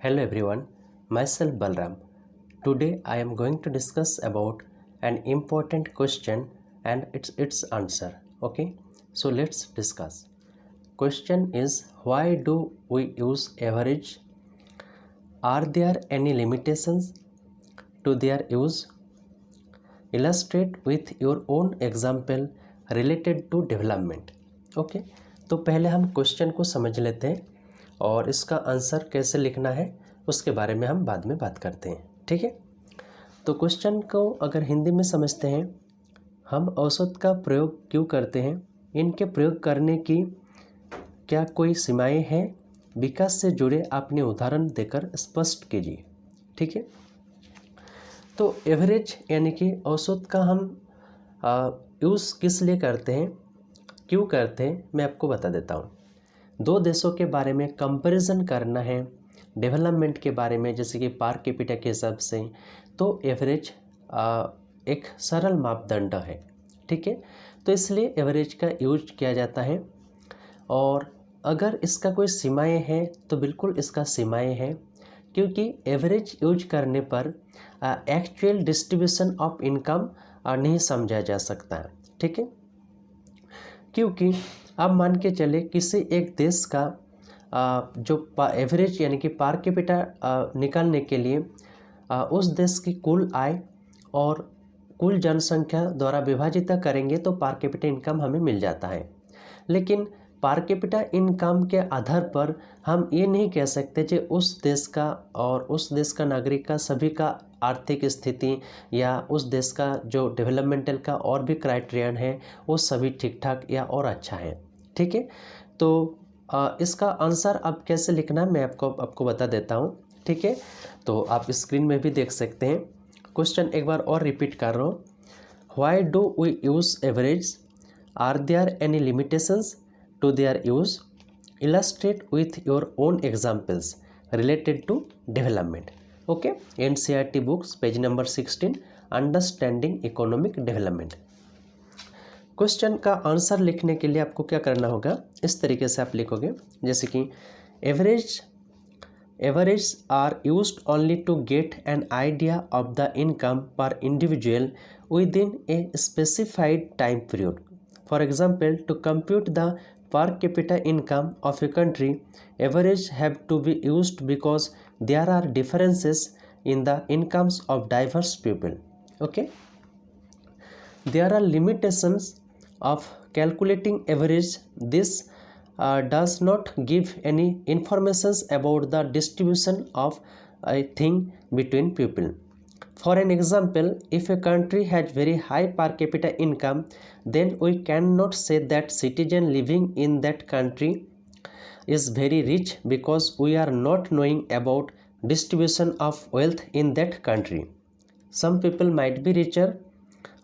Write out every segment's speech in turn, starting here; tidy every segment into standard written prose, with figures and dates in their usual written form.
Hello everyone, myself Balram. Today I am going to discuss about an important question and its answer. Okay, so let's discuss. Question is, why do we use average? Are there any limitations to their use? Illustrate with your own example related to development. Okay, तो पहले हम question को समझ लेते हैं और इसका answer कैसे लिखना है उसके बारे में हम बाद में बात करते हैं। ठीक है, तो क्वेश्चन को अगर हिंदी में समझते हैं, हम औसत का प्रयोग क्यों करते हैं, इनके प्रयोग करने की क्या कोई सीमाएं हैं, विकास से जुड़े अपने उदाहरण देकर स्पष्ट कीजिए। ठीक है, तो एवरेज यानी कि औसत का हम यूज़ किस लिए करते हैं, क्यों करते हैं, मैं आपको बता देता हूँ। दो देशों के बारे में कंपैरिजन करना है, डेवलपमेंट के बारे में, जैसे कि पर कैपिटा के हिसाब से, तो एवरेज एक सरल मापदंड है। ठीक है, तो इसलिए एवरेज का यूज किया जाता है। और अगर इसका कोई सीमाएं हैं तो बिल्कुल इसका सीमाएं हैं, क्योंकि एवरेज यूज करने पर एक्चुअल डिस्ट्रीब्यूशन ऑफ इनकम नहीं समझा जा सकता है। ठीक है, क्योंकि अब मान के चले किसी एक देश का जो एवरेज यानी कि पर कैपिटा निकालने के लिए उस देश की कुल आय और कुल जनसंख्या द्वारा विभाजित करेंगे तो पर कैपिटा इनकम हमें मिल जाता है। लेकिन पर कैपिटा इनकम के आधार पर हम ये नहीं कह सकते कि उस देश का और उस देश का नागरिक का सभी का आर्थिक स्थिति या उस देश का जो डेवलपमेंटल का और भी क्राइटेरियन है वो सभी ठीक ठाक या और अच्छा है। ठीक है, तो इसका आंसर अब कैसे लिखना मैं आपको बता देता हूँ। ठीक है, तो आप स्क्रीन में भी देख सकते हैं। क्वेश्चन एक बार और रिपीट कर रहा हूँ। Why do we use average? Are there any limitations to their use? Illustrate with your own examples related to development. Okay, NCERT books page number 16, Understanding Economic Development. Question का answer लिखने के लिए आपको क्या करना होगा, इस तरीके से आप लिखोगे, जैसे कि average are used only to get an idea of the income per individual within a specified time period. For example, to compute the per capita income of a country, average have to be used because there are differences in the incomes of diverse people. Okay, there are limitations of calculating average. This does not give any information about the distribution of a thing between people. For an example, if a country has very high per capita income, then we cannot say that citizen living in that country is very rich because we are not knowing about distribution of wealth in that country. Some people might be richer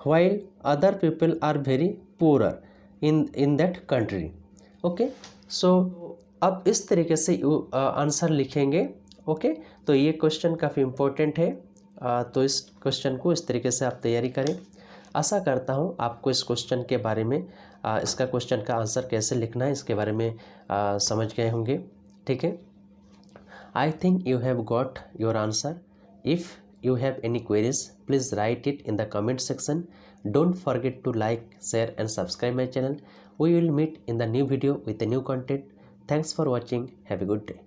while other people are very poorer in that country. Okay, so अब इस तरीके से answer लिखेंगे। Okay, तो ये question काफ़ी important है, तो इस क्वेश्चन को इस तरीके से आप तैयारी करें। आशा करता हूँ आपको इस क्वेश्चन के बारे में इसका क्वेश्चन का आंसर कैसे लिखना है इसके बारे में समझ गए होंगे। ठीक है, I think you have got your answer. If you have any queries please write it in the comment section. Don't forget to like, share and subscribe my channel. We will meet in the new video with a new content. Thanks for watching. Have a good day.